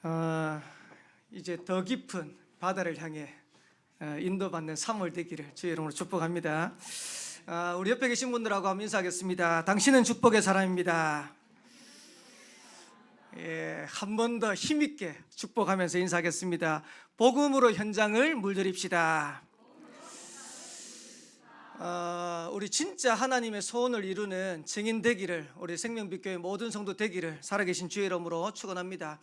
어, 이제 더 깊은 바다를 향해 인도받는 3월 되기를 주의 이름으로 축복합니다. 우리 옆에 계신 분들하고 한번 인사하겠습니다. 당신은 축복의 사람입니다. 예, 한 번 더 힘있게 축복하면서 인사하겠습니다. 복음으로 현장을 물들입시다. 우리 진짜 하나님의 소원을 이루는 증인 되기를, 우리 생명빛교회 모든 성도 되기를 살아계신 주의 이름으로 축원합니다.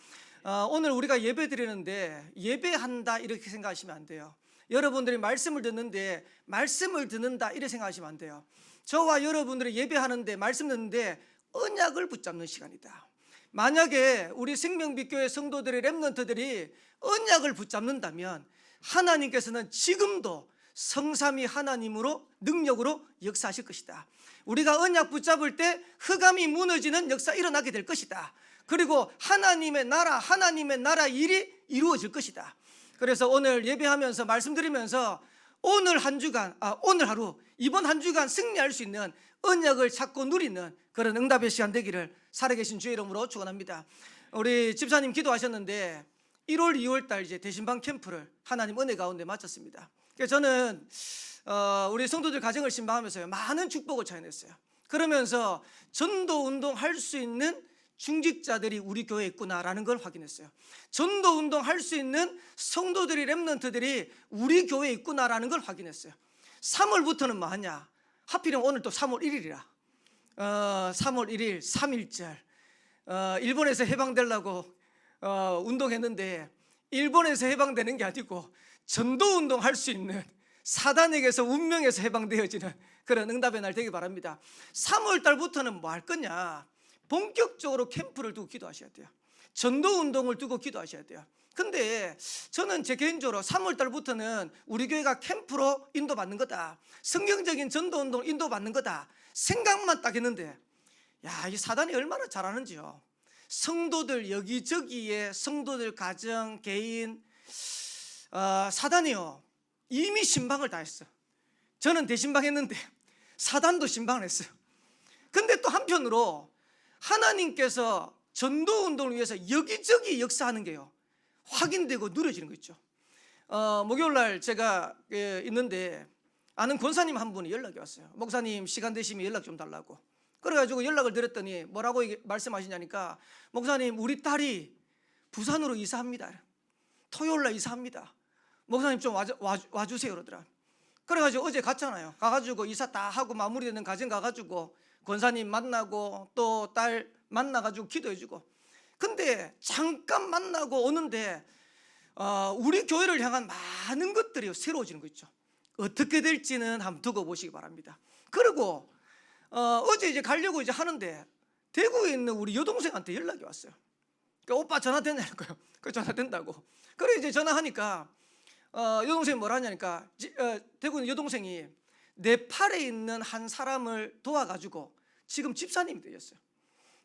오늘 우리가 예배 드리는데 예배한다 이렇게 생각하시면 안 돼요. 여러분들이 말씀을 듣는데 말씀을 듣는다 이렇게 생각하시면 안 돼요. 저와 여러분들이 예배하는데 말씀 듣는데 언약을 붙잡는 시간이다. 만약에 우리 생명빛교회 성도들의 렘넌트들이 언약을 붙잡는다면 하나님께서는 지금도 성삼위 하나님으로 능력으로 역사하실 것이다. 우리가 언약 붙잡을 때 흑암이 무너지는 역사 일어나게 될 것이다. 그리고 하나님의 나라 일이 이루어질 것이다. 그래서 오늘 예배하면서 말씀드리면서 오늘 한 주간, 오늘 하루, 이번 한 주간 승리할 수 있는 언약을 찾고 누리는 그런 응답의 시간 되기를 살아계신 주의 이름으로 축원합니다. 우리 집사님 기도하셨는데 1월, 2월 달 이제 대신방 캠프를 하나님 은혜 가운데 마쳤습니다. 그래서 저는 우리 성도들 가정을 신방하면서요 많은 축복을 차여냈어요. 그러면서 전도 운동 할 수 있는 중직자들이 우리 교회에 있구나라는 걸 확인했어요. 전도 운동 할 수 있는 성도들이 렘넌트들이 우리 교회에 있구나라는 걸 확인했어요. 3월부터는 뭐 하냐? 하필이면 오늘 또 3월 1일이라 3월 1일 3.1절 일본에서 해방되려고 운동했는데 일본에서 해방되는 게 아니고 전도 운동할 수 있는 사단에게서 운명에서 해방되어지는 그런 응답의 날 되기 바랍니다. 3월 달부터는 뭐 할 거냐? 본격적으로 캠프를 두고 기도하셔야 돼요. 전도 운동을 두고 기도하셔야 돼요. 근데 저는 제 개인적으로 3월 달부터는 우리 교회가 캠프로 인도받는 거다, 성경적인 전도 운동 인도받는 거다 생각만 딱 했는데, 야, 이 사단이 얼마나 잘하는지요. 성도들 여기저기에 성도들 가정 개인 사단이요 이미 신방을 다 했어. 저는 대신방했는데 사단도 신방을 했어요. 근데 또 한편으로 하나님께서 전도 운동을 위해서 여기저기 역사하는 게요 확인되고 누려지는 거 있죠. 목요일날 제가 있는데 아는 권사님 한 분이 연락이 왔어요. 목사님 시간 되시면 연락 좀 달라고. 그래가지고 연락을 드렸더니 뭐라고 말씀하시냐니까, 목사님 우리 딸이 부산으로 이사합니다. 토요일날 이사합니다. 목사님 좀 와주세요 그러더라. 그래가지고 어제 갔잖아요. 가가지고 이사 다 하고 마무리되는 과정 가가지고 권사님 만나고 또 딸 만나가지고 기도해주고. 근데 잠깐 만나고 오는데 우리 교회를 향한 많은 것들이 새로워지는 거 있죠. 어떻게 될지는 한번 두고 보시기 바랍니다. 그리고 어제 이제 가려고 이제 하는데 대구에 있는 우리 여동생한테 연락이 왔어요. 그러니까 오빠 전화 되냐는 거예요. 그 전화 된다고. 그래 이제 전화하니까 여동생이 뭐라 하냐니까 대구 있는 여동생이 네팔에 있는 한 사람을 도와가지고 지금 집사님이 되셨어요.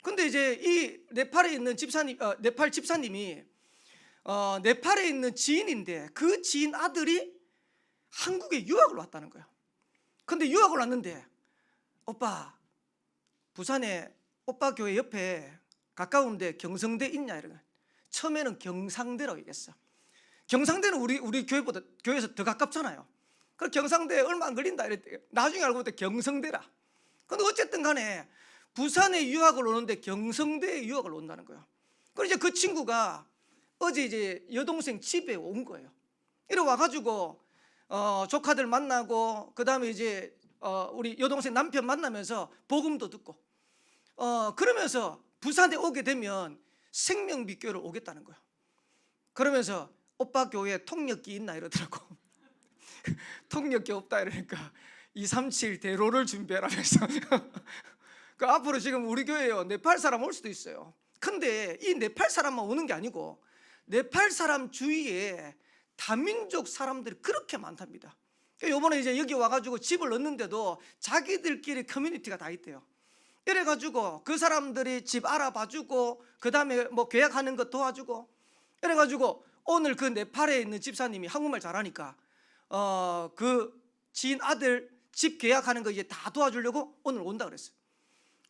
근데 이제 이 네팔에 있는 집사님, 네팔 집사님이 네팔에 있는 지인인데 그 지인 아들이 한국에 유학을 왔다는 거예요. 근데 유학을 왔는데 오빠 부산에 오빠 교회 옆에 가까운데 경성대 있냐 이러면 처음에는 경상대라고 얘기했어. 경상대는 우리 교회에서 더 가깝잖아요. 그 경상대에 얼마 안 걸린다 이랬대. 나중에 알고 보니까 경성대라. 근데 어쨌든 간에 부산에 유학을 오는데 경성대에 유학을 온다는 거예요. 그래서 이제 그 친구가 어제 이제 여동생 집에 온 거예요. 이래 와가지고 조카들 만나고 그 다음에 이제 우리 여동생 남편 만나면서 복음도 듣고 그러면서 부산에 오게 되면 생명빛교회를 오겠다는 거예요. 그러면서 오빠 교회에 통역기 있나 이러더라고. 통역기 없다 이러니까 237 대로를 준비하라면서 그 앞으로 지금 우리 교회에요 네팔 사람 올 수도 있어요. 근데 이 네팔 사람만 오는 게 아니고 네팔 사람 주위에 다민족 사람들이 그렇게 많답니다. 요번에 이제 여기 와가지고 집을 얻는데도 자기들끼리 커뮤니티가 다 있대요. 이래가지고 그 사람들이 집 알아봐주고 그 다음에 뭐 계약하는 거 도와주고 이래가지고 오늘 그 네팔에 있는 집사님이 한국말 잘하니까 그 지인 아들 집 계약하는 거 이제 다 도와주려고 오늘 온다 그랬어요.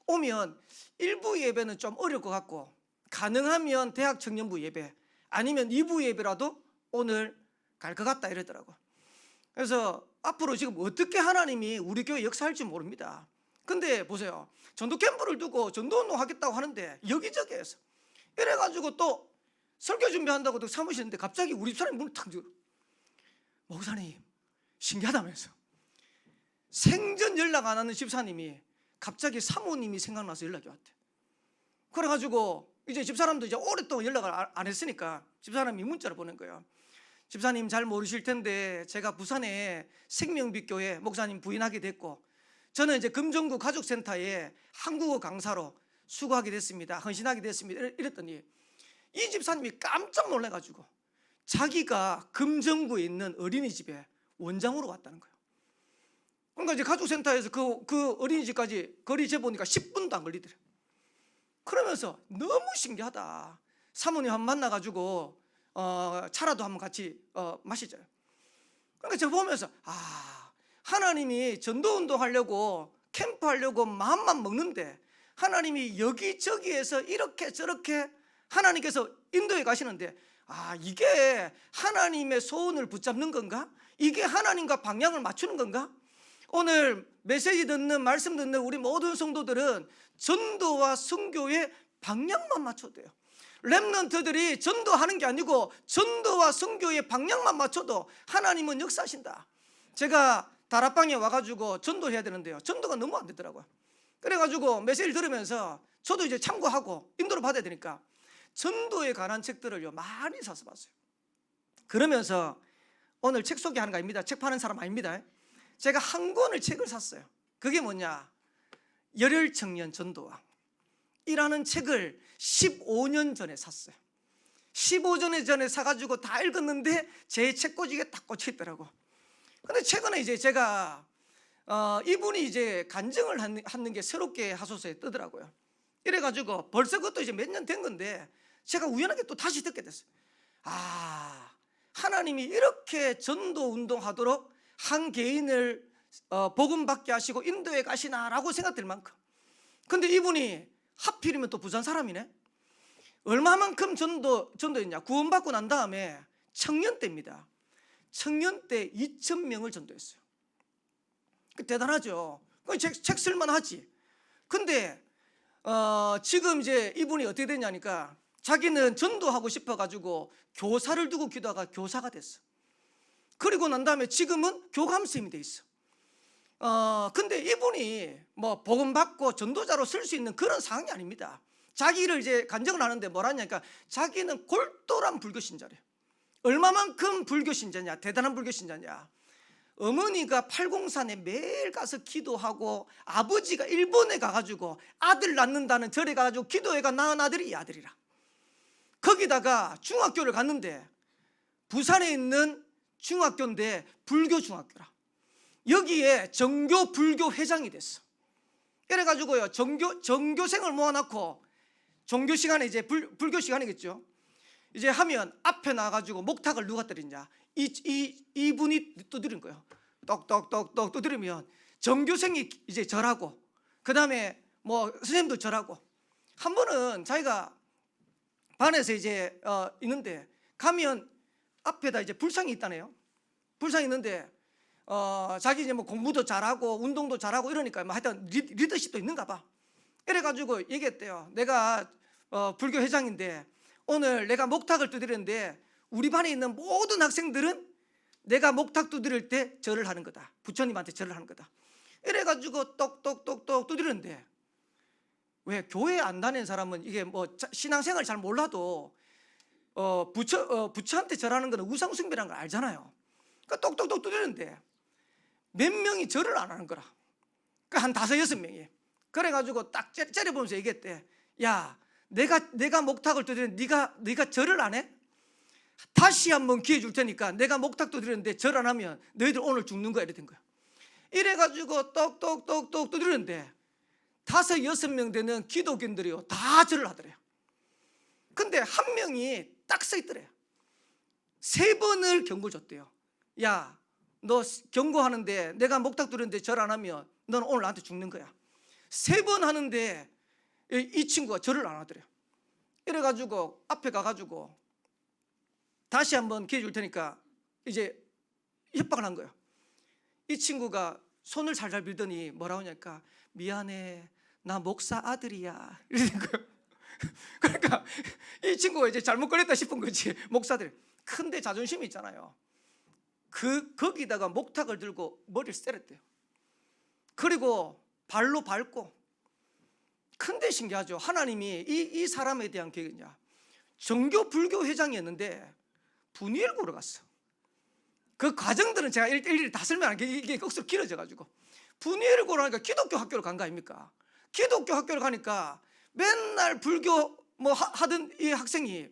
오면 일부 예배는 좀 어려울 것 같고 가능하면 대학 청년부 예배, 아니면 2부 예배라도 오늘 갈 것 같다 이러더라고. 그래서 앞으로 지금 어떻게 하나님이 우리 교회 역사할지 모릅니다. 근데 보세요, 전도 캠프를 두고 전도운동 하겠다고 하는데 여기저기에서 이래가지고 또 설교 준비한다고 또 사무실인데 갑자기 우리 집사람이 문을 탁 열어. 목사님 신기하다면서. 생전 연락 안 하는 집사님이 갑자기 사모님이 생각나서 연락이 왔대. 그래가지고 이제 집사람도 이제 오랫동안 연락을 안 했으니까 집사람이 문자를 보낸 거예요. 집사님 잘 모르실 텐데 제가 부산에 생명빛교회 목사님 부인하게 됐고, 저는 이제 금정구 가족센터에 한국어 강사로 수고하게 됐습니다. 헌신하게 됐습니다. 이랬더니 이 집사님이 깜짝 놀라가지고 자기가 금정구에 있는 어린이집에 원장으로 왔다는 거예요. 그러니까 이제 가족센터에서 그 어린이집까지 거리 재보니까 10분도 안 걸리더래. 그러면서 너무 신기하다. 사모님 한번 만나가지고 차라도 한번 같이 마시자요. 그러니까 제가 보면서 하나님이 전도운동 하려고 캠프 하려고 마음만 먹는데 하나님이 여기저기에서 이렇게 저렇게 하나님께서 인도해 가시는데, 이게 하나님의 소원을 붙잡는 건가? 이게 하나님과 방향을 맞추는 건가? 오늘 메시지 듣는 말씀 듣는 우리 모든 성도들은 전도와 선교의 방향만 맞춰도 돼요. 렘넌트들이 전도하는 게 아니고 전도와 선교의 방향만 맞춰도 하나님은 역사하신다. 제가 다락방에 와가지고 전도해야 되는데요, 전도가 너무 안 되더라고요. 그래가지고 메시지를 들으면서 저도 이제 참고하고 인도를 받아야 되니까 전도에 관한 책들을요 많이 사서 봤어요. 그러면서 오늘 책 소개하는 거 아닙니다. 책 파는 사람 아닙니다. 제가 한 권을 책을 샀어요. 그게 뭐냐, 열혈청년 전도왕이라는 책을 15년 전에 샀어요. 15년 전에 사가지고 다 읽었는데 제 책꽂이에 딱 꽂혀 있더라고. 근데 최근에 이제 제가 이분이 이제 간증을 하는 게 새롭게 하소서에 뜨더라고요. 이래가지고 벌써 그것도 이제 몇 년 된 건데 제가 우연하게 또 다시 듣게 됐어요. 하나님이 이렇게 전도 운동하도록 한 개인을 복음 받게 하시고 인도에 가시나라고 생각될 만큼. 근데 이분이 하필이면 또 부산 사람이네. 얼마만큼 전도했냐, 구원받고 난 다음에 청년 때입니다. 청년 때 2,000명을 전도했어요. 대단하죠. 책 쓸만하지. 근데 지금 이제 이분이 어떻게 됐냐니까 자기는 전도하고 싶어가지고 교사를 두고 기도하다가 교사가 됐어. 그리고 난 다음에 지금은 교감쌤이 돼 있어. 근데 이분이 뭐 복음 받고 전도자로 쓸 수 있는 그런 상황이 아닙니다. 자기를 이제 간증을 하는데 뭐라냐니까 자기는 골똘한 불교 신자래요. 얼마만큼 불교 신자냐, 대단한 불교 신자냐. 어머니가 팔공산에 매일 가서 기도하고 아버지가 일본에 가가지고 아들 낳는다는 절에 가가지고 기도해가 낳은 아들이 이 아들이라. 거기다가 중학교를 갔는데 부산에 있는 중학교인데 불교 중학교라. 여기에 정교 불교 회장이 됐어. 이래가지고요 정교생을 모아놓고 종교 시간에 이제 불교 시간이겠죠. 이제 하면 앞에 나가지고 목탁을 누가 때리냐, 이분이 두드린 거예요. 똑똑똑똑 두드리면 정교생이 이제 절하고, 그 다음에 뭐 선생님도 절하고. 한 번은 자기가 반에서 이제 있는데 가면 앞에다 이제 불상이 있다네요. 불상이 있는데 자기 이제 뭐 공부도 잘하고 운동도 잘하고 이러니까 뭐 하여튼 리더십도 있는가 봐. 이래가지고 얘기했대요. 내가 불교 회장인데 오늘 내가 목탁을 두드리는데 우리 반에 있는 모든 학생들은 내가 목탁 두드릴 때 절을 하는 거다. 부처님한테 절을 하는 거다. 이래가지고 똑똑똑똑 두드리는데, 왜 교회 안 다니는 사람은 이게 뭐 신앙생활 잘 몰라도 부처한테 절하는 거는 우상숭배라는 걸 알잖아요. 그러니까 똑똑똑 두드리는데 몇 명이 절을 안 하는 거라. 그러니까 한 5, 6명이. 그래가지고 딱 째려보면서 얘기했대. 야, 내가 목탁을 두드리는데 네가 절을 안 해? 다시 한번 기회 줄 테니까 내가 목탁 두드리는데 절 안 하면 너희들 오늘 죽는 거야. 이래 된 거야. 이래가지고 똑똑똑똑 두드리는데 5, 6명 되는 기독인들이요 다 절을 하더래요. 근데 한 명이 딱 서 있더래요. 3번을 경고 줬대요. 야, 너 경고하는데 내가 목탁 두드리는데 절 안 하면 너는 오늘 나한테 죽는 거야. 3번 하는데 이 친구가 절을 안 하더래요. 이래가지고 앞에 가가지고 다시 한번 기회 줄 테니까 이제 협박을 한 거예요. 이 친구가 손을 살살 빌더니 뭐라고 하냐니까 미안해 나 목사 아들이야 이러는 거예요. 그러니까 이 친구가 이제 잘못 걸렸다 싶은 거지. 목사들 근데 자존심이 있잖아요. 거기다가 목탁을 들고 머리를 때렸대요. 그리고 발로 밟고. 근데 신기하죠. 하나님이 이 사람에 대한 계획이냐, 정교 불교 회장이었는데 분이엘고로 갔어. 그 과정들은 제가 일일이 다 설명 안 해. 이게 억수로 길어져 가지고 분이엘고로 하니까 기독교 학교를 간 거 아닙니까? 기독교 학교를 가니까 맨날 불교 뭐 하던 이 학생이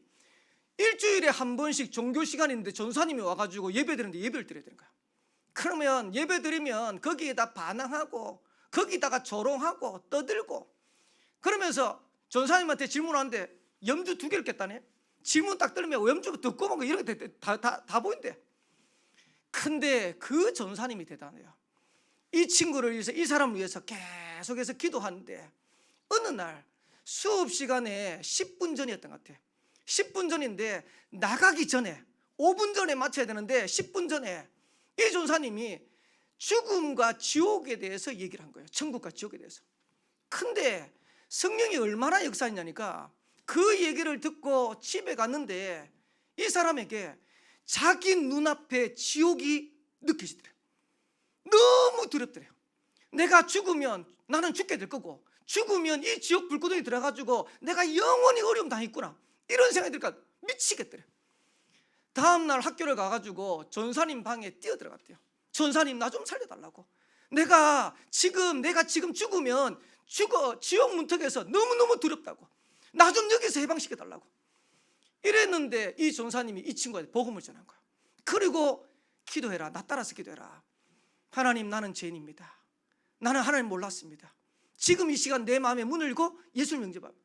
일주일에 한 번씩 종교 시간인데 전사님이 와가지고 예배 드리는데 예배를 드려야 되는 거야. 그러면 예배 드리면 거기에다 반항하고 거기다가 조롱하고 떠들고 그러면서 전사님한테 질문하는데 염주 2개를 깼다네. 질문 딱 들으면 염주 듣고 본 거 이런 게 다 보인대. 근데 그 전사님이 대단해요. 이 친구를 위해서, 이 사람을 위해서 계속해서 기도하는데 어느 날 수업 시간에 10분 전이었던 것 같아. 10분 전인데 나가기 전에 5분 전에 마쳐야 되는데 10분 전에 이 전사님이 죽음과 지옥에 대해서 얘기를 한 거예요. 천국과 지옥에 대해서. 근데 성령이 얼마나 역사했냐니까 그 얘기를 듣고 집에 갔는데 이 사람에게 자기 눈앞에 지옥이 느껴지더래요. 너무 두렵더래요. 내가 죽으면 나는 죽게 될 거고 죽으면 이 지옥 불구덩이 들어가지고 내가 영원히 어려움 당했구나 이런 생각이 들니까 미치겠더래요. 다음날 학교를 가가지고 전사님 방에 뛰어들어갔대요. 전사님 나 좀 살려달라고. 내가 지금 죽으면 지옥 문턱에서 너무너무 두렵다고. 나 좀 여기서 해방시켜달라고. 이랬는데 이 전사님이 이 친구한테 복음을 전한 거야. 그리고 기도해라. 나 따라서 기도해라. 하나님 나는 죄인입니다. 나는 하나님 몰랐습니다. 지금 이 시간 내 마음에 문을 열고 예수를 영접합니다.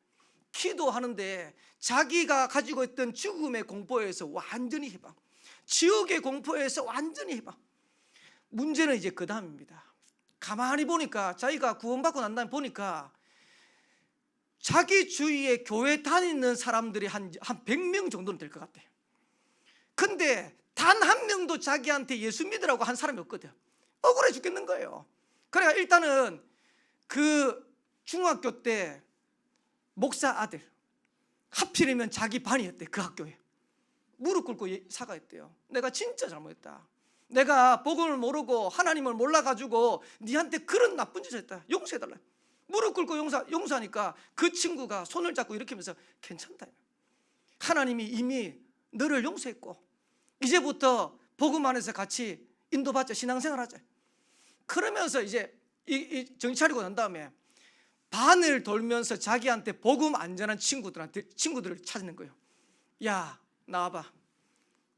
기도하는데 자기가 가지고 있던 죽음의 공포에서 완전히 해방, 지옥의 공포에서 완전히 해방. 문제는 이제 그 다음입니다. 가만히 보니까 자기가 구원받고 난 다음에 보니까 자기 주위에 교회 다니는 사람들이 한 100명 정도는 될 것 같아요. 근데 단 한 명도 자기한테 예수 믿으라고 한 사람이 없거든. 억울해 죽겠는 거예요. 그래가 일단은 그 중학교 때 목사 아들 하필이면 자기 반이었대. 그 학교에 무릎 꿇고 사과했대요. 내가 진짜 잘못했다. 내가 복음을 모르고 하나님을 몰라가지고 니한테 그런 나쁜 짓을 했다. 용서해달라. 무릎 꿇고 용서하니까 그 친구가 손을 잡고 이렇게 하면서 괜찮다. 하나님이 이미 너를 용서했고 이제부터 복음 안에서 같이 인도받자. 신앙생활 하자. 그러면서 이제 정신 차리고 난 다음에 반을 돌면서 자기한테 복음 안전한 친구들을 찾는 거예요. 야 나와봐.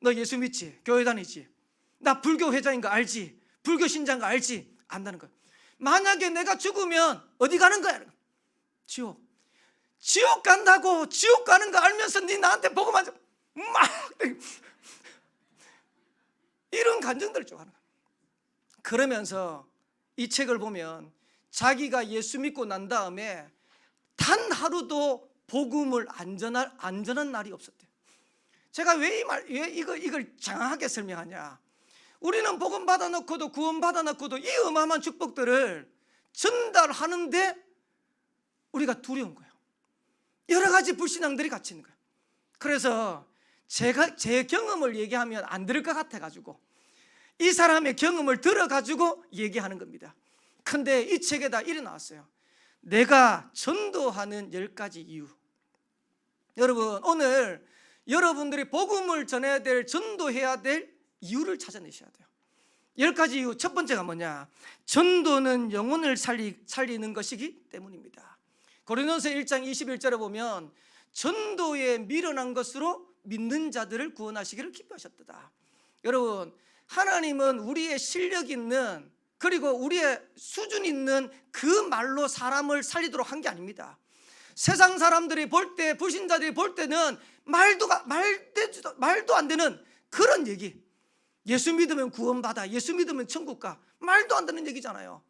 너 예수 믿지? 교회 다니지? 나 불교 회장인 거 알지? 불교 신자인 거 알지? 안다는 거야. 만약에 내가 죽으면 어디 가는 거야? 지옥. 지옥 간다고. 지옥 가는 거 알면서 네 나한테 복음 안 줘. 막 이런 감정들을 좀 하는 거야. 그러면서 이 책을 보면 자기가 예수 믿고 난 다음에 단 하루도 복음을 안전한 날이 없었대요. 제가 왜 이걸 장황하게 설명하냐? 우리는 복음 받아놓고도 구원 받아놓고도 이 어마어마한 축복들을 전달하는데 우리가 두려운 거예요. 여러 가지 불신앙들이 같이 있는 거예요. 그래서 제 경험을 얘기하면 안 들을 것 같아가지고 이 사람의 경험을 들어가지고 얘기하는 겁니다. 근데 이 책에다 이래 나왔어요. 내가 전도하는 10가지 이유. 여러분 오늘 여러분들이 복음을 전해야 될, 전도해야 될 이유를 찾아내셔야 돼요. 10가지 이유. 첫 번째가 뭐냐? 전도는 영혼을 살리는 것이기 때문입니다. 고린도서 1장 21절에 보면 전도에 미련한 것으로 믿는 자들을 구원하시기를 기뻐하셨다. 여러분 하나님은 우리의 실력 있는 그리고 우리의 수준 있는 그 말로 사람을 살리도록 한 게 아닙니다. 세상 사람들이 볼 때, 불신자들이 볼 때는 말도 안 되는 그런 얘기. 예수 믿으면 구원받아, 예수 믿으면 천국 가. 말도 안 되는 얘기잖아요.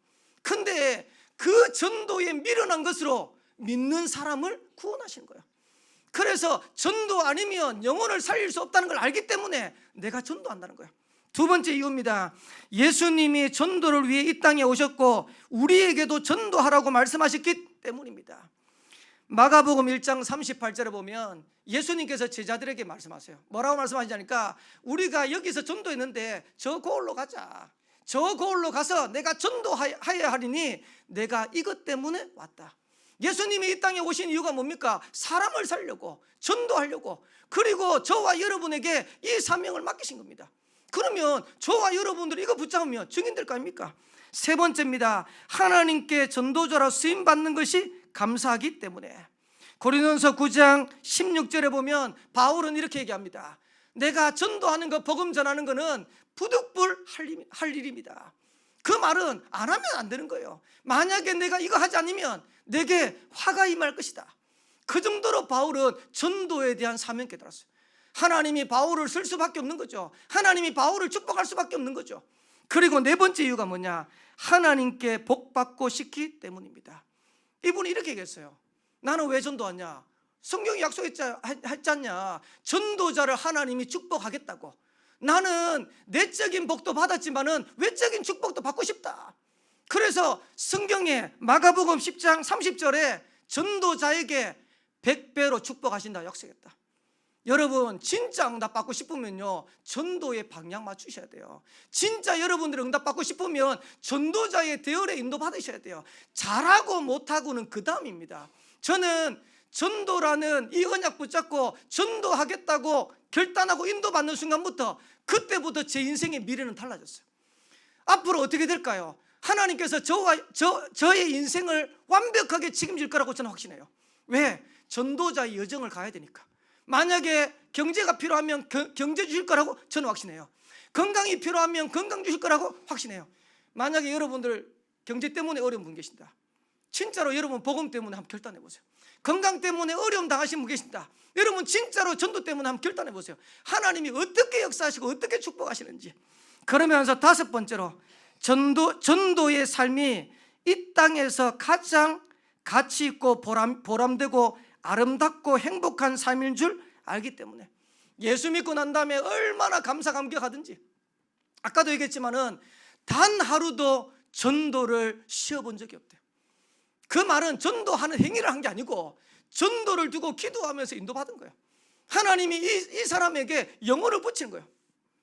근데 그 전도에 미련한 것으로 믿는 사람을 구원하시는 거예요. 그래서 전도 아니면 영혼을 살릴 수 없다는 걸 알기 때문에 내가 전도한다는 거예요. 두 번째 이유입니다. 예수님이 전도를 위해 이 땅에 오셨고 우리에게도 전도하라고 말씀하셨기 때문입니다. 마가복음 1장 38절에 보면 예수님께서 제자들에게 말씀하세요. 뭐라고 말씀하시냐니까 우리가 여기서 전도했는데 저 고을로 가자. 저 고을로 가서 내가 전도하여야 하리니 내가 이것 때문에 왔다. 예수님이 이 땅에 오신 이유가 뭡니까? 사람을 살려고, 전도하려고, 그리고 저와 여러분에게 이 사명을 맡기신 겁니다. 그러면 저와 여러분들이 이거 붙잡으면 증인될 거 아닙니까? 세 번째입니다. 하나님께 전도자로 쓰임받는 것이 감사하기 때문에. 고린도전서 9장 16절에 보면 바울은 이렇게 얘기합니다. 내가 전도하는 거, 복음 전하는 거는 부득불 할 일입니다. 그 말은 안 하면 안 되는 거예요. 만약에 내가 이거 하지 않으면 내게 화가 임할 것이다. 그 정도로 바울은 전도에 대한 사명을 깨달았어요. 하나님이 바울을 쓸 수밖에 없는 거죠. 하나님이 바울을 축복할 수밖에 없는 거죠. 그리고 네 번째 이유가 뭐냐? 하나님께 복받고 싶기 때문입니다. 이분이 이렇게 얘기했어요. 나는 왜 전도하냐? 성경이 약속했잖냐. 전도자를 하나님이 축복하겠다고. 나는 내적인 복도 받았지만은 외적인 축복도 받고 싶다. 그래서 성경에 마가복음 10장 30절에 전도자에게 100배로 축복하신다 약속했다. 여러분 진짜 응답받고 싶으면요 전도의 방향 맞추셔야 돼요. 진짜 여러분들이 응답받고 싶으면 전도자의 대열에 인도받으셔야 돼요. 잘하고 못하고는 그 다음입니다. 저는 전도라는 이 언약 붙잡고 전도하겠다고 결단하고 인도받는 순간부터 그때부터 제 인생의 미래는 달라졌어요. 앞으로 어떻게 될까요? 하나님께서 저의 인생을 완벽하게 책임질 거라고 저는 확신해요. 왜? 전도자의 여정을 가야 되니까. 만약에 경제가 필요하면 경제 주실 거라고 저는 확신해요. 건강이 필요하면 건강 주실 거라고 확신해요. 만약에 여러분들 경제 때문에 어려운 분 계신다. 진짜로 여러분 복음 때문에 한번 결단해 보세요. 건강 때문에 어려움 당하신 분 계신다. 여러분 진짜로 전도 때문에 한번 결단해 보세요. 하나님이 어떻게 역사하시고 어떻게 축복하시는지. 그러면서 다섯 번째로 전도의 삶이 이 땅에서 가장 가치 있고 보람되고 아름답고 행복한 삶인 줄 알기 때문에. 예수 믿고 난 다음에 얼마나 감사감격하든지. 아까도 얘기했지만은 단 하루도 전도를 쉬어본 적이 없대요. 그 말은 전도하는 행위를 한 게 아니고 전도를 두고 기도하면서 인도받은 거예요. 하나님이 이 사람에게 영혼을 붙이는 거예요.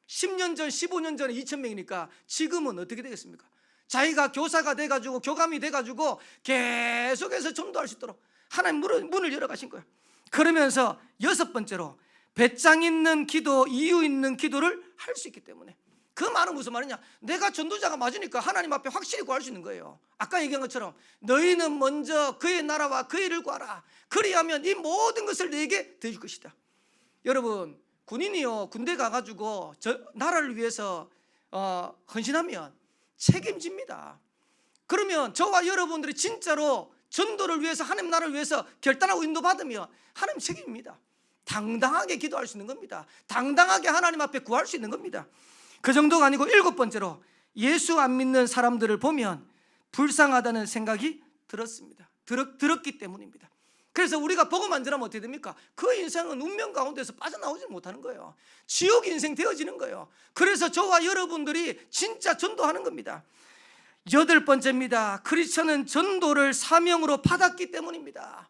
10년 전, 15년 전에 2,000명이니까 지금은 어떻게 되겠습니까? 자기가 교사가 돼가지고 교감이 돼가지고 계속해서 전도할 수 있도록 하나님 문을 열어가신 거예요. 그러면서 여섯 번째로 배짱 있는 기도, 이유 있는 기도를 할 수 있기 때문에. 그 말은 무슨 말이냐? 내가 전도자가 맞으니까 하나님 앞에 확실히 구할 수 있는 거예요. 아까 얘기한 것처럼 너희는 먼저 그의 나라와 그의 일을 구하라. 그리하면 이 모든 것을 너에게 더해줄 것이다. 여러분 군인이요 군대 가가지고 나라를 위해서 헌신하면 책임집니다. 그러면 저와 여러분들이 진짜로 전도를 위해서 하나님 나라를 위해서 결단하고 인도받으면 하나님 책임입니다. 당당하게 기도할 수 있는 겁니다. 당당하게 하나님 앞에 구할 수 있는 겁니다. 그 정도가 아니고 일곱 번째로 예수 안 믿는 사람들을 보면 불쌍하다는 생각이 들었기 때문입니다. 그래서 우리가 복음 안 전하면 어떻게 됩니까? 그 인생은 운명 가운데서 빠져나오지 못하는 거예요. 지옥 인생 되어지는 거예요. 그래서 저와 여러분들이 진짜 전도하는 겁니다. 여덟 번째입니다. 크리스천은 전도를 사명으로 받았기 때문입니다.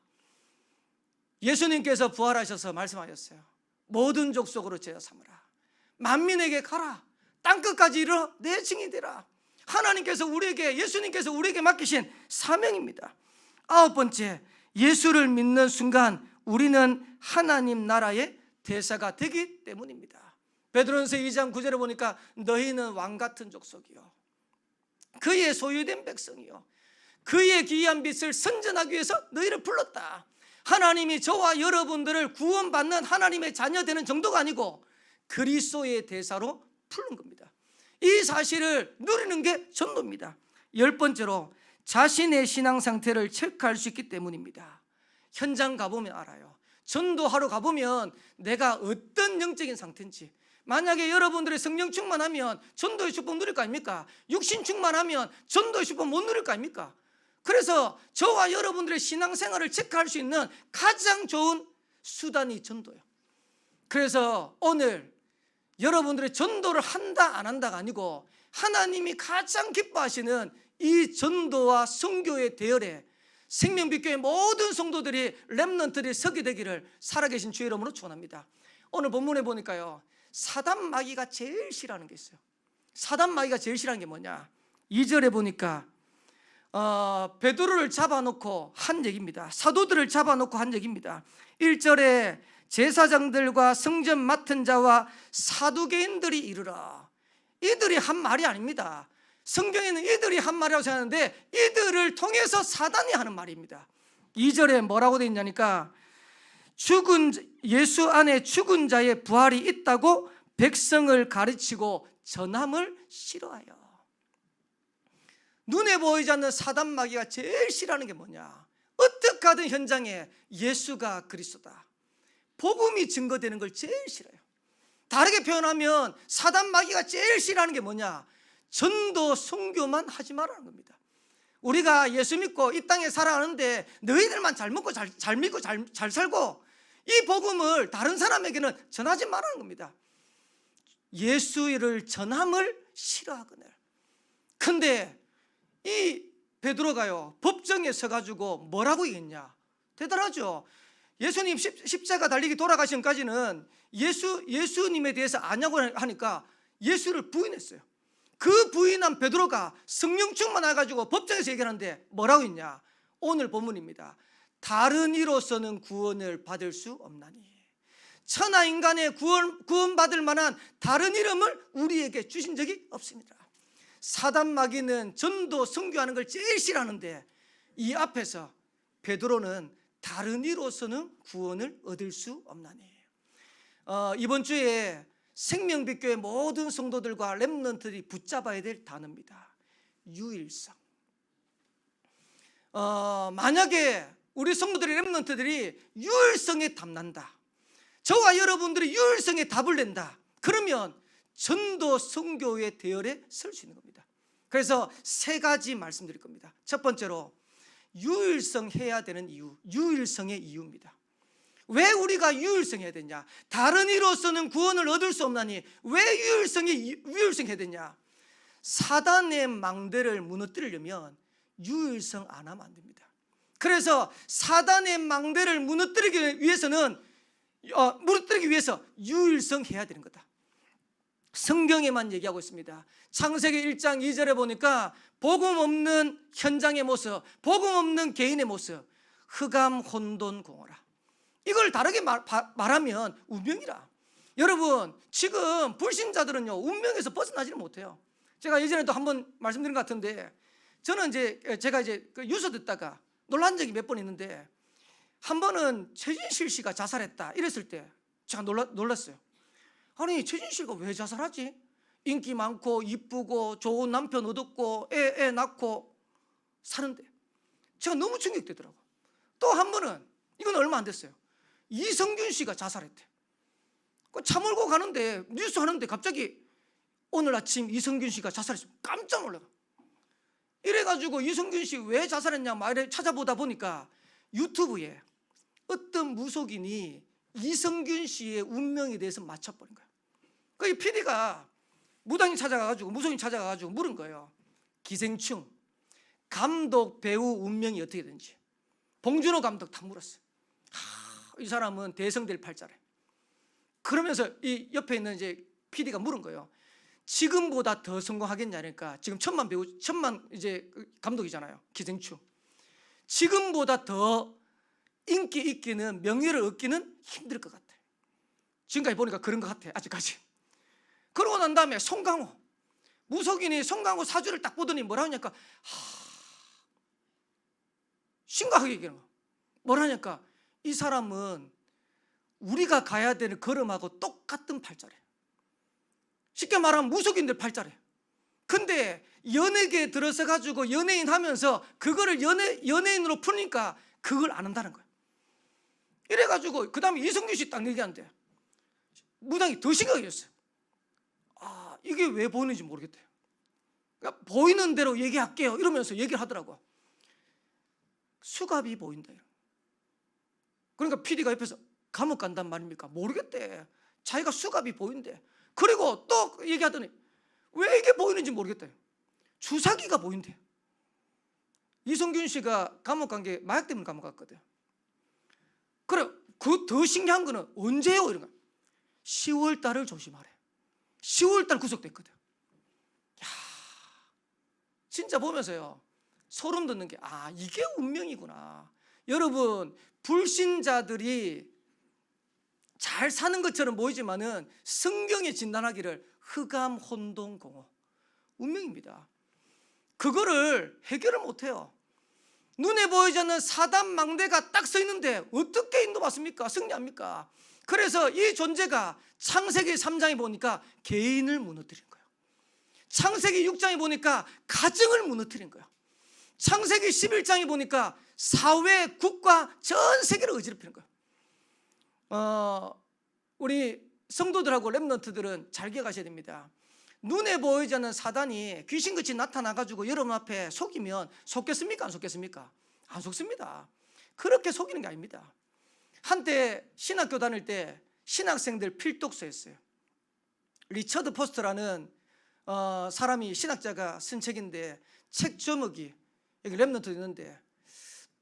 예수님께서 부활하셔서 말씀하셨어요. 모든 족속으로 제자 삼으라. 만민에게 가라. 땅끝까지 이르러 내 증인이 되라. 하나님께서 예수님께서 우리에게 맡기신 사명입니다. 아홉 번째, 예수를 믿는 순간 우리는 하나님 나라의 대사가 되기 때문입니다. 베드로전서 2장 9절에 보니까 너희는 왕같은 족속이요 그의 소유된 백성이요 그의 기이한 빛을 선전하기 위해서 너희를 불렀다. 하나님이 저와 여러분들을 구원받는 하나님의 자녀 되는 정도가 아니고 그리스도의 대사로 부른 겁니다. 이 사실을 누리는 게 전도입니다. 열 번째로 자신의 신앙 상태를 체크할 수 있기 때문입니다. 현장 가보면 알아요. 전도하러 가보면 내가 어떤 영적인 상태인지. 만약에 여러분들의 성령 충만하면 전도의 축복 누릴 거 아닙니까? 육신 충만하면 전도의 축복 못 누릴 거 아닙니까? 그래서 저와 여러분들의 신앙생활을 체크할 수 있는 가장 좋은 수단이 전도예요. 그래서 오늘 여러분들의 전도를 한다 안 한다가 아니고 하나님이 가장 기뻐하시는 이 전도와 선교의 대열에 생명빛교회 모든 성도들이 렘넌트들이 서게 되기를 살아계신 주의 이름으로 축원합니다. 오늘 본문에 보니까요, 사단 마귀가 제일 싫어하는 게 있어요. 사단 마귀가 제일 싫어하는 게 뭐냐? 2절에 보니까 베드로를 잡아놓고 한 얘기입니다. 사도들을 잡아놓고 한 얘기입니다. 1절에 제사장들과 성전 맡은 자와 사두개인들이 이르러. 이들이 한 말이 아닙니다. 성경에는 이들이 한 말이라고 생각하는데 이들을 통해서 사단이 하는 말입니다. 2절에 뭐라고 되어 있냐니까 예수 안에 죽은 자의 부활이 있다고 백성을 가르치고 전함을 싫어하여. 눈에 보이지 않는 사단 마귀가 제일 싫어하는 게 뭐냐? 어떻게 하든 현장에 예수가 그리스도다, 복음이 증거되는 걸 제일 싫어요. 다르게 표현하면 사단 마귀가 제일 싫어하는 게 뭐냐? 전도 선교만 하지 말라는 겁니다. 우리가 예수 믿고 이 땅에 살아가는데 너희들만 잘 먹고 잘 믿고 잘 살고 이 복음을 다른 사람에게는 전하지 말라는 겁니다. 예수를 전함을 싫어하거늘. 근데 이 베드로가요, 법정에 서가지고 뭐라고 얘기했냐? 대단하죠. 예수님 십자가 달리기 돌아가시기까지는 예수님에 대해서 아냐고 하니까 예수를 부인했어요. 그 부인한 베드로가 성령 충만해가지고 법정에서 얘기하는데 뭐라고 했냐? 오늘 본문입니다. 다른 이로서는 구원을 받을 수 없나니. 천하 인간의 구원받을 만한 다른 이름을 우리에게 주신 적이 없습니다. 사단 마귀는 전도 선교하는 걸 제일 싫어하는데 이 앞에서 베드로는 다른 이로서는 구원을 얻을 수 없나니. 이번 주에 생명빛교회 모든 성도들과 렘넌트들이 붙잡아야 될 단어입니다. 유일성. 만약에 우리 성도들의 렘넌트들이 유일성에 답난다, 저와 여러분들이 유일성에 답을 낸다, 그러면 전도 선교의 대열에 설 수 있는 겁니다. 그래서 세 가지 말씀드릴 겁니다. 첫 번째로 유일성 해야 되는 이유, 유일성의 이유입니다. 왜 우리가 유일성해야 되냐? 다른 이로서는 구원을 얻을 수 없나니. 왜 유일성해야 되냐? 사단의 망대를 무너뜨리려면 유일성 안 하면 안 됩니다. 그래서 사단의 망대를 무너뜨리기 위해서 유일성 해야 되는 거다. 성경에만 얘기하고 있습니다. 창세기 1장 2절에 보니까 복음 없는 현장의 모습, 복음 없는 개인의 모습, 흑암 혼돈 공허라. 이걸 다르게 말하면 운명이라. 여러분, 지금 불신자들은요, 운명에서 벗어나지는 못해요. 제가 예전에도 한번 말씀드린 것 같은데, 저는 제가 유서 듣다가 놀란 적이 몇 번 있는데, 한 번은 최진실 씨가 자살했다 이랬을 때 제가 놀랐어요. 아니, 최진실가 왜 자살하지? 인기 많고 이쁘고 좋은 남편 얻었고 애 낳고 사는데. 제가 너무 충격되더라고. 또 한 번은, 이건 얼마 안 됐어요, 이성균 씨가 자살했대. 차 몰고 가는데 뉴스 하는데 갑자기 오늘 아침 이성균 씨가 자살했어요. 깜짝 놀라가. 이래가지고 이성균 씨 왜 자살했냐 막 찾아보다 보니까 유튜브에 어떤 무속인이 이성균 씨의 운명에 대해서 맞춰버린 거예요. 그 PD가 무속인 찾아가가지고 물은 거예요. 기생충, 감독, 배우 운명이 어떻게 되는지. 봉준호 감독 다 물었어요. 이 사람은 대성될 팔자래. 그러면서 이 옆에 있는 PD가 물은 거예요. 지금보다 더 성공하겠냐니까. 지금 천만 감독이잖아요. 기생충. 지금보다 더 인기 있기는, 명예를 얻기는 힘들 것 같아. 지금까지 보니까 그런 것 같아, 아직까지. 그러고 난 다음에 송강호, 무속인이 송강호 사주를 딱 보더니 뭐라 하냐니까, 심각하게 얘기하는 거야. 뭐라 하냐니까, 이 사람은 우리가 가야 되는 걸음하고 똑같은 팔자래. 쉽게 말하면 무속인들 팔자래. 근데 연예계에 들어서 가지고 연예인 하면서 그거를 연예인으로 푸니까 그걸 안 한다는 거야. 이래가지고 그 다음에 이성균 씨 딱 얘기하는데 무당이 더 심각해졌어요. 이게 왜 보이는지 모르겠대요. 그러니까 보이는 대로 얘기할게요 이러면서 얘기를 하더라고. 수갑이 보인다. 그러니까 PD가 옆에서 감옥 간단 말입니까? 모르겠대. 자기가 수갑이 보인대. 그리고 또 얘기하더니 왜 이게 보이는지 모르겠대. 주사기가 보인대. 이성균 씨가 감옥 간 게 마약 때문에 감옥 갔거든. 그래, 그 더 신기한 거는 언제요? 이런 거. 10월 달을 조심하래. 10월 달 구속됐거든. 야, 진짜 보면서요, 소름 돋는 게, 이게 운명이구나. 여러분, 불신자들이 잘 사는 것처럼 보이지만은 성경에 진단하기를 흑암, 혼돈, 공허, 운명입니다. 그거를 해결을 못해요. 눈에 보이지 않는 사단 망대가 딱 서 있는데 어떻게 인도받습니까? 승리합니까? 그래서 이 존재가 창세기 3장에 보니까 개인을 무너뜨린 거예요. 창세기 6장에 보니까 가정을 무너뜨린 거예요. 창세기 11장에 보니까 사회, 국가, 전 세계를 어지럽히는 거예요. 우리 성도들하고 렘넌트들은 잘 기억하셔야 됩니다. 눈에 보이지 않는 사단이 귀신같이 나타나가지고 여러분 앞에 속이면 속겠습니까? 안 속겠습니까? 안 속습니다. 그렇게 속이는 게 아닙니다. 한때 신학교 다닐 때 신학생들 필독서 했어요. 리처드 포스터라는 사람이 신학자가 쓴 책인데, 책 제목이 여기 렘넌트 있는데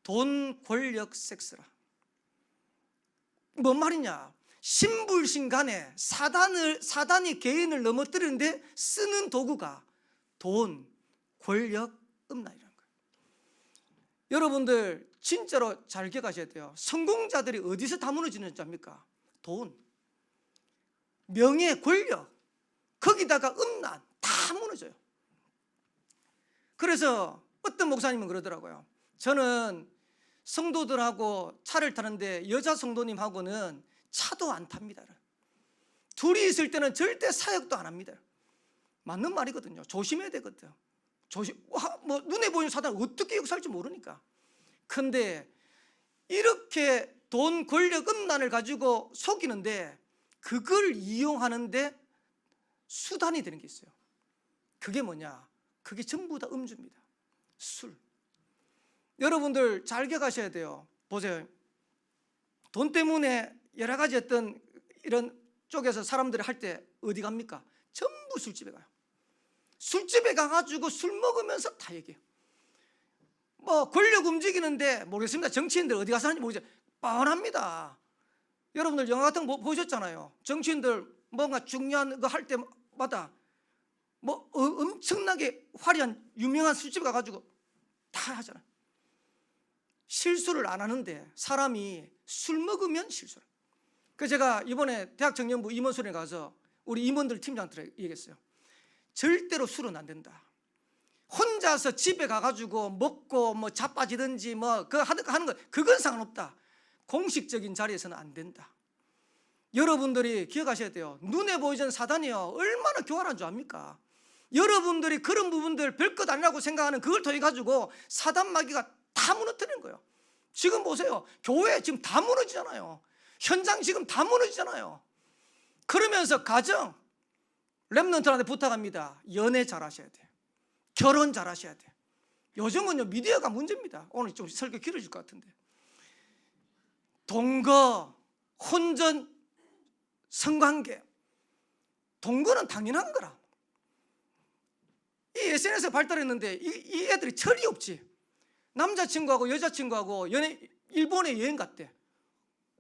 돈, 권력, 섹스라. 뭔 말이냐? 신불신간에 사단이 개인을 넘어뜨리는데 쓰는 도구가 돈, 권력, 음란이라는 거예요. 여러분들 진짜로 잘 기억하셔야 돼요. 성공자들이 어디서 다 무너지는 줄 압니까? 돈, 명예, 권력, 거기다가 음란 다 무너져요. 그래서 어떤 목사님은 그러더라고요. 저는 성도들하고 차를 타는데 여자 성도님하고는 차도 안 탑니다. 둘이 있을 때는 절대 사역도 안 합니다. 맞는 말이거든요. 조심해야 되거든요. 눈에 보이는 사단은 어떻게 역사할지 모르니까. 근데 이렇게 돈, 권력, 음란을 가지고 속이는데 그걸 이용하는데 수단이 되는 게 있어요. 그게 뭐냐? 그게 전부 다 음주입니다. 술. 여러분들 잘 기억하셔야 돼요. 보세요. 돈 때문에 여러 가지 어떤 이런 쪽에서 사람들이 할 때 어디 갑니까? 전부 술집에 가요. 술집에 가가지고 술 먹으면서 다 얘기해요. 뭐 권력 움직이는데 모르겠습니다. 정치인들 어디 가서 하는지 모르겠어요. 뻔합니다. 여러분들 영화 같은 거 보셨잖아요. 정치인들 뭔가 중요한 거 할 때마다 뭐 엄청나게 화려한 유명한 술집 가가지고 다 하잖아요. 실수를 안 하는데 사람이 술 먹으면 실수를. 그래서 제가 이번에 대학청년부 임원수련회 가서 우리 임원들 팀장한테 얘기했어요. 절대로 술은 안 된다. 혼자서 집에 가가지고 먹고 뭐 자빠지든지 뭐 그거 하는 거 그건 상관없다. 공식적인 자리에서는 안 된다. 여러분들이 기억하셔야 돼요. 눈에 보이지 않는 사단이요, 얼마나 교활한 줄 압니까? 여러분들이 그런 부분들 별것 아니라고 생각하는 그걸 통해 가지고 사단 마귀가 다 무너뜨리는 거예요. 지금 보세요. 교회 지금 다 무너지잖아요. 현장 지금 다 무너지잖아요. 그러면서 가정, 렘넌트한테 부탁합니다. 연애 잘하셔야 돼요. 결혼 잘하셔야 돼요. 요즘은요 미디어가 문제입니다. 오늘 좀 설교 길어질 것 같은데. 동거, 혼전, 성관계. 동거는 당연한 거라. 이 SNS 발달했는데 이 애들이 철이 없지. 남자친구하고 여자친구하고 일본에 여행 갔대.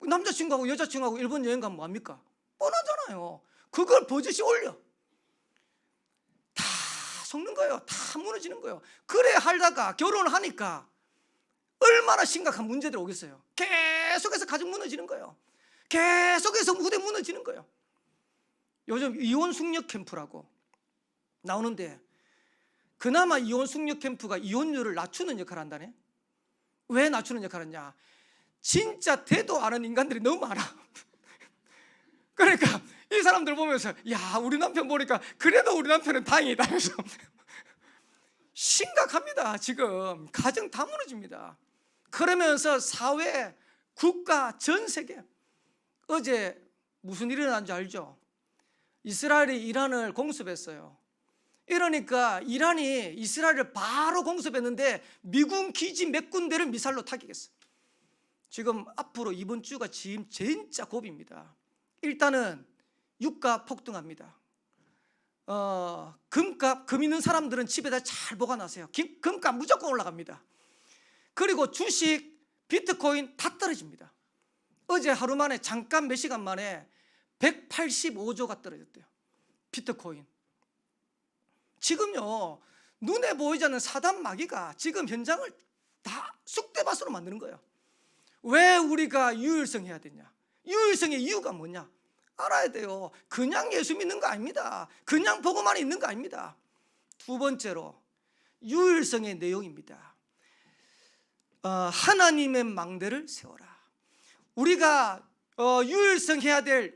남자친구하고 여자친구하고 일본 여행 가면 뭐합니까? 뻔하잖아요. 그걸 버젓이 올려. 다 속는 거예요. 다 무너지는 거예요. 그래 하다가 결혼을 하니까 얼마나 심각한 문제들이 오겠어요. 계속해서 가정 무너지는 거예요. 계속해서 무대 무너지는 거예요. 요즘 이혼 숙녀 캠프라고 나오는데 그나마 이혼 숙녀 캠프가 이혼율을 낮추는 역할을 한다네. 왜 낮추는 역할을 하냐? 진짜 대도 않은 인간들이 너무 많아. 그러니까 이 사람들 보면서 야 우리 남편 보니까 그래도 우리 남편은 다행이다 하면서 심각합니다. 지금 가정 다 무너집니다. 그러면서 사회, 국가, 전 세계. 어제 무슨 일이 일어난 줄 알죠? 이스라엘이 이란을 공습했어요. 이러니까 이란이 이스라엘을 바로 공습했는데 미군 기지 몇 군데를 미사일로 타격했어요. 지금 앞으로 이번 주가 진짜 고비입니다. 일단은 유가 폭등합니다. 금 있는 사람들은 집에다 잘 보관하세요. 금값 무조건 올라갑니다. 그리고 주식, 비트코인 다 떨어집니다. 어제 하루 만에 잠깐 몇 시간 만에 185조가 떨어졌대요. 비트코인. 지금요, 눈에 보이지 않는 사단 마귀가 지금 현장을 다 쑥대밭으로 만드는 거예요. 왜 우리가 유일성 해야 되냐? 유일성의 이유가 뭐냐? 알아야 돼요. 그냥 예수 믿는 거 아닙니다. 그냥 보고만 있는 거 아닙니다. 두 번째로 유일성의 내용입니다. 하나님의 망대를 세워라. 우리가 유일성 해야 될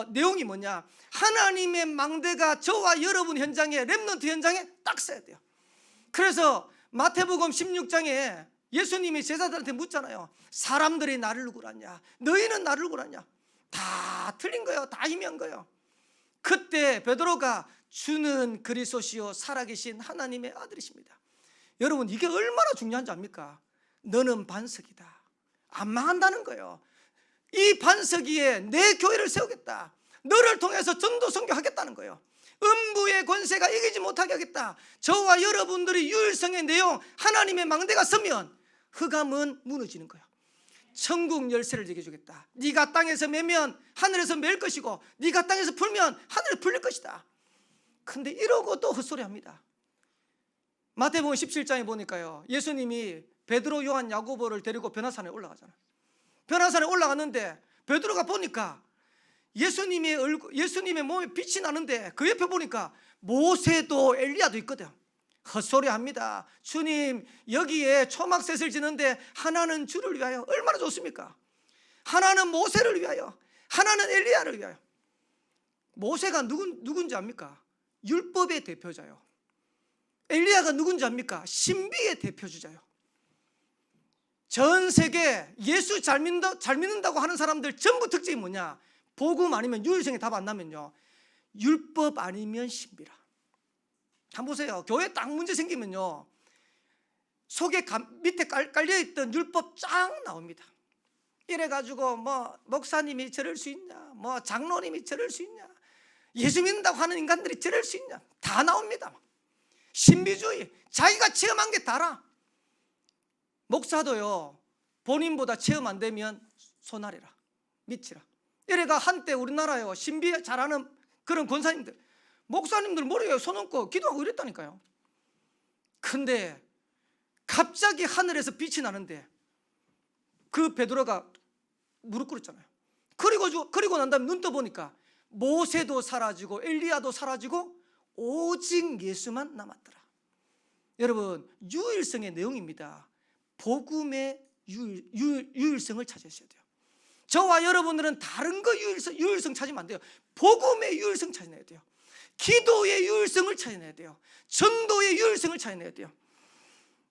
내용이 뭐냐? 하나님의 망대가 저와 여러분 현장에, 렘넌트 현장에 딱 서야 돼요. 그래서 마태복음 16장에 예수님이 제자들한테 묻잖아요. 사람들이 나를 누구로 하냐? 너희는 나를 누구로 하냐? 다 틀린 거예요. 다 희미한 거예요. 그때 베드로가 주는 그리스도시요 살아계신 하나님의 아들이십니다. 여러분, 이게 얼마나 중요한지 압니까? 너는 반석이다. 안 망한다는 거예요. 이 반석 위에 내 교회를 세우겠다. 너를 통해서 전도 선교하겠다는 거예요. 음부의 권세가 이기지 못하게 하겠다. 저와 여러분들이 유일성의 내용, 하나님의 망대가 서면 흑암은 무너지는 거예요. 천국 열쇠를 얘기해 주겠다. 네가 땅에서 매면 하늘에서 맬 것이고, 네가 땅에서 풀면 하늘에 풀릴 것이다. 근데 이러고도 헛소리합니다. 마태복음 17장에 보니까요, 예수님이 베드로, 요한, 야고보를 데리고 변화산에 올라가잖아요. 변화산에 올라갔는데 베드로가 보니까 예수님의 몸에 빛이 나는데 그 옆에 보니까 모세도 엘리야도 있거든. 헛소리합니다. 주님, 여기에 초막셋을 지는데 하나는 주를 위하여, 얼마나 좋습니까? 하나는 모세를 위하여, 하나는 엘리야를 위하여. 모세가 누군지 압니까? 율법의 대표자요. 엘리야가 누군지 압니까? 신비의 대표주자요. 전 세계 예수 잘 믿는다고 하는 사람들 전부 특징이 뭐냐? 복음 아니면 유일성에 답 안 나면요, 율법 아니면 신비라. 한번 보세요. 교회 딱 문제 생기면요, 속에 밑에 깔려있던 율법 쫙 나옵니다. 이래가지고 뭐 목사님이 저럴 수 있냐, 뭐 장로님이 저럴 수 있냐, 예수 믿는다고 하는 인간들이 저럴 수 있냐, 다 나옵니다. 신비주의, 자기가 체험한 게 다라. 목사도요, 본인보다 체험 안 되면 손아래라, 미치라. 이래가 한때 우리나라요, 신비 잘하는 그런 권사님들, 목사님들 머리에 손 얹고 기도하고 이랬다니까요. 근데 갑자기 하늘에서 빛이 나는데 그 베드로가 무릎 꿇었잖아요. 그리고 난 다음에 눈 떠보니까 모세도 사라지고 엘리야도 사라지고 오직 예수만 남았더라. 여러분, 유일성의 내용입니다. 복음의 유일성을 찾으셔야 돼요. 저와 여러분들은 다른 거 유일성 찾으면 안 돼요. 복음의 유일성 찾아내야 돼요. 기도의 유일성을 찾아내야 돼요. 전도의 유일성을 찾아내야 돼요.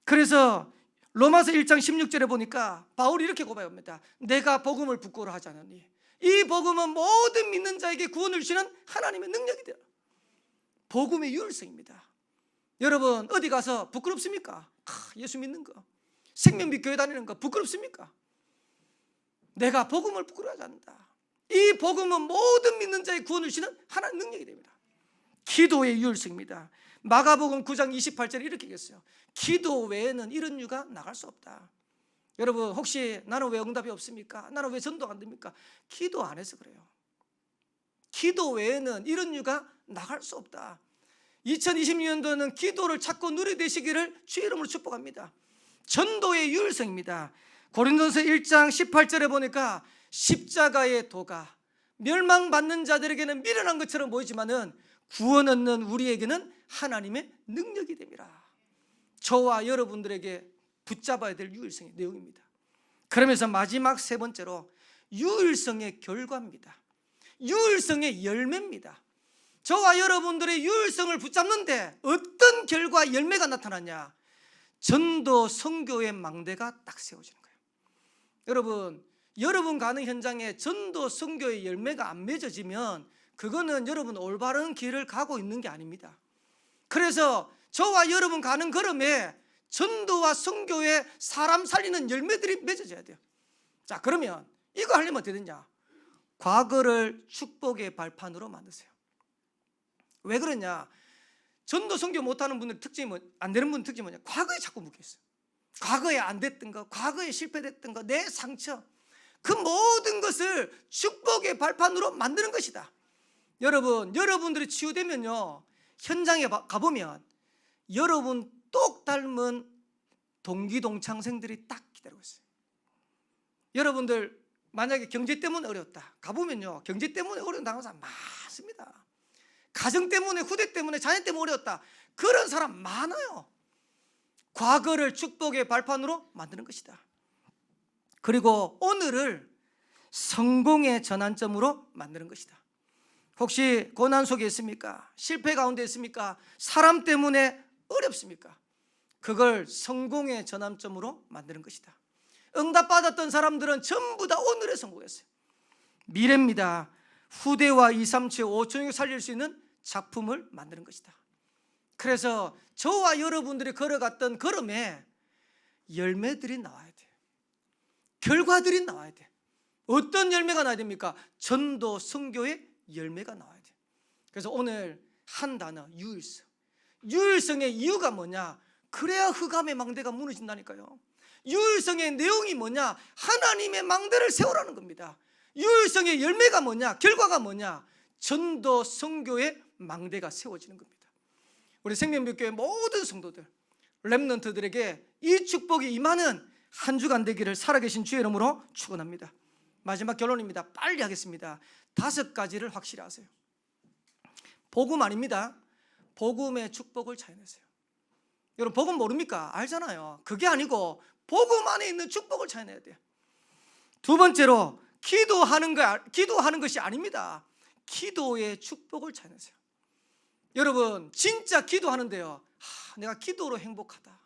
그래서 로마서 1장 16절에 보니까 바울이 이렇게 고백합니다. 내가 복음을 부끄러워하지 않으니 이 복음은 모든 믿는 자에게 구원을 주시는 하나님의 능력이 되라. 복음의 유일성입니다. 여러분, 어디 가서 부끄럽습니까? 예수 믿는 거, 생명빛 교회 다니는 거 부끄럽습니까? 내가 복음을 부끄러워하지 않는다. 이 복음은 모든 믿는 자의 구원을 주시는 하나님의 능력이 됩니다. 기도의 유일성입니다. 마가복음 9장 28절에 이렇게 얘기했어요. 기도 외에는 이런 유가 나갈 수 없다. 여러분, 혹시 나는 왜 응답이 없습니까? 나는 왜 전도가 안 됩니까? 기도 안 해서 그래요. 기도 외에는 이런 유가 나갈 수 없다. 2026년도는 기도를 찾고 누리되시기를 주의 이름으로 축복합니다. 전도의 유일성입니다. 고린도서 1장 18절에 보니까 십자가의 도가 멸망받는 자들에게는 미련한 것처럼 보이지만은 구원 얻는 우리에게는 하나님의 능력이 됩니다. 저와 여러분들에게 붙잡아야 될 유일성의 내용입니다. 그러면서 마지막 세 번째로 유일성의 결과입니다. 유일성의 열매입니다. 저와 여러분들의 유일성을 붙잡는데 어떤 결과, 열매가 나타나냐? 전도 선교의 망대가 딱 세워지는 거예요. 여러분 가는 현장에 전도 선교의 열매가 안 맺어지면 그거는 여러분 올바른 길을 가고 있는 게 아닙니다. 그래서 저와 여러분 가는 걸음에 전도와 선교의 사람 살리는 열매들이 맺어져야 돼요. 자, 그러면 이거 하려면 어떻게 되냐? 과거를 축복의 발판으로 만드세요. 왜 그러냐? 전도 선교 못하는 분들 특징이 안 되는 분들 특징이 뭐냐? 과거에 자꾸 묶여 있어요. 과거에 안 됐던 거, 과거에 실패됐던 거, 내 상처, 그 모든 것을 축복의 발판으로 만드는 것이다. 여러분들이 치유되면요, 현장에 가보면 여러분 똑 닮은 동기동창생들이 딱 기다리고 있어요. 여러분들 만약에 경제 때문에 어려웠다, 가보면요, 경제 때문에 어려운 당하는 사람 많습니다. 가정 때문에, 후대 때문에, 자녀 때문에 어려웠다, 그런 사람 많아요. 과거를 축복의 발판으로 만드는 것이다. 그리고 오늘을 성공의 전환점으로 만드는 것이다. 혹시 고난 속에 있습니까? 실패 가운데 있습니까? 사람 때문에 어렵습니까? 그걸 성공의 전환점으로 만드는 것이다. 응답받았던 사람들은 전부 다 오늘에 성공했어요. 미래입니다. 후대와 2, 3, 7, 5천 살릴 수 있는 작품을 만드는 것이다. 그래서 저와 여러분들이 걸어갔던 걸음에 열매들이 나와야 돼요. 결과들이 나와야 돼요. 어떤 열매가 나야 됩니까? 전도 선교의 열매가 나와야 돼요. 그래서 오늘 한 단어, 유일성. 유일성의 이유가 뭐냐? 그래야 흑암의 망대가 무너진다니까요. 유일성의 내용이 뭐냐? 하나님의 망대를 세우라는 겁니다. 유일성의 열매가 뭐냐? 결과가 뭐냐? 전도 선교의 망대가 세워지는 겁니다. 우리 생명빛교회 모든 성도들, 렘넌트들에게 이 축복이 임하는 한 주간 되기를 살아계신 주의 이름으로 축원합니다. 마지막 결론입니다. 빨리 하겠습니다. 5가지를 확실히 하세요. 복음 아닙니다. 복음의 축복을 찾아내세요. 여러분, 복음 모릅니까? 알잖아요. 그게 아니고 복음 안에 있는 축복을 찾아내야 돼요. 두 번째로 기도하는 것이 아닙니다. 기도의 축복을 찾아내세요. 여러분, 진짜 기도하는데요, 내가 기도로 행복하다,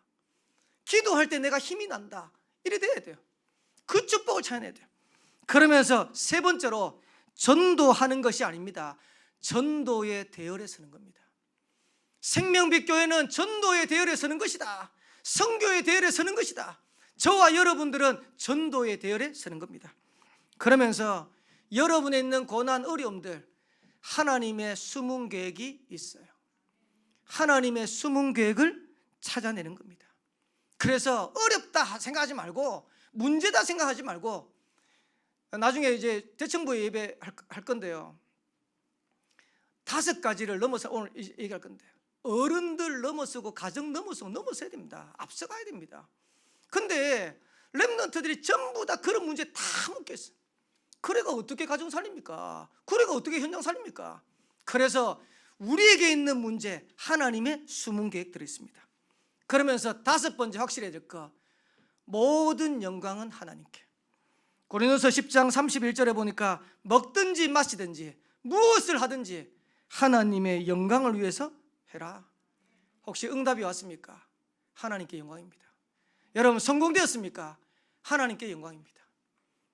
기도할 때 내가 힘이 난다, 이래 돼야 돼요. 그 축복을 찾아내야 돼요. 그러면서 세 번째로 전도하는 것이 아닙니다. 전도의 대열에 서는 겁니다. 생명빛 교회는 전도의 대열에 서는 것이다. 선교의 대열에 서는 것이다. 저와 여러분들은 전도의 대열에 서는 겁니다. 그러면서 여러분에 있는 고난, 어려움들, 하나님의 숨은 계획이 있어요. 하나님의 숨은 계획을 찾아내는 겁니다. 그래서 어렵다 생각하지 말고, 문제다 생각하지 말고, 나중에 이제 대청부에 예배할 건데요, 5가지를 넘어서 오늘 얘기할 건데요, 어른들 넘어서고 가정 넘어서야 됩니다. 앞서가야 됩니다. 근데 렘넌트들이 전부 다 그런 문제에 다 묶여있어요. 그래가 어떻게 가정 살립니까? 그래가 어떻게 현장 살립니까? 그래서 우리에게 있는 문제, 하나님의 숨은 계획들이 있습니다. 그러면서 5번째 확실해야 될 거, 모든 영광은 하나님께. 고린도서 10장 31절에 보니까 먹든지 마시든지 무엇을 하든지 하나님의 영광을 위해서 해라. 혹시 응답이 왔습니까? 하나님께 영광입니다. 여러분, 성공되었습니까? 하나님께 영광입니다.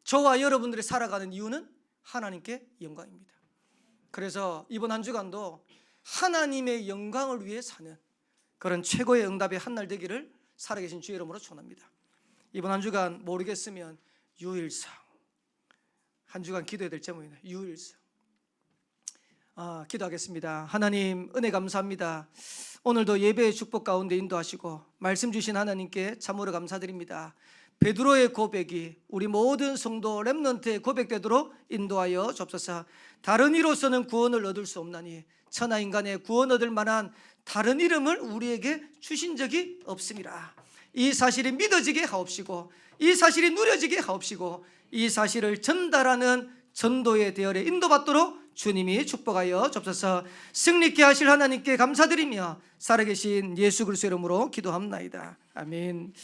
저와 여러분들이 살아가는 이유는 하나님께 영광입니다. 그래서 이번 한 주간도 하나님의 영광을 위해 사는 그런 최고의 응답의 한 날 되기를 살아계신 주의 이름으로 축원합니다. 이번 한 주간 모르겠으면 유일성, 한 주간 기도해야 될 제목입니다. 유일성. 기도하겠습니다. 하나님, 은혜 감사합니다. 오늘도 예배의 축복 가운데 인도하시고 말씀 주신 하나님께 참으로 감사드립니다. 베드로의 고백이 우리 모든 성도 렘넌트의 고백되도록 인도하여 주옵소서. 다른 이로서는 구원을 얻을 수 없나니 천하 인간의 구원 얻을 만한 다른 이름을 우리에게 주신 적이 없습니다. 이 사실이 믿어지게 하옵시고, 이 사실이 누려지게 하옵시고, 이 사실을 전달하는 전도의 대열에 인도받도록 주님이 축복하여 주옵소서. 승리케 하실 하나님께 감사드리며 살아계신 예수 그리스도의 이름으로 기도합나이다. 아멘.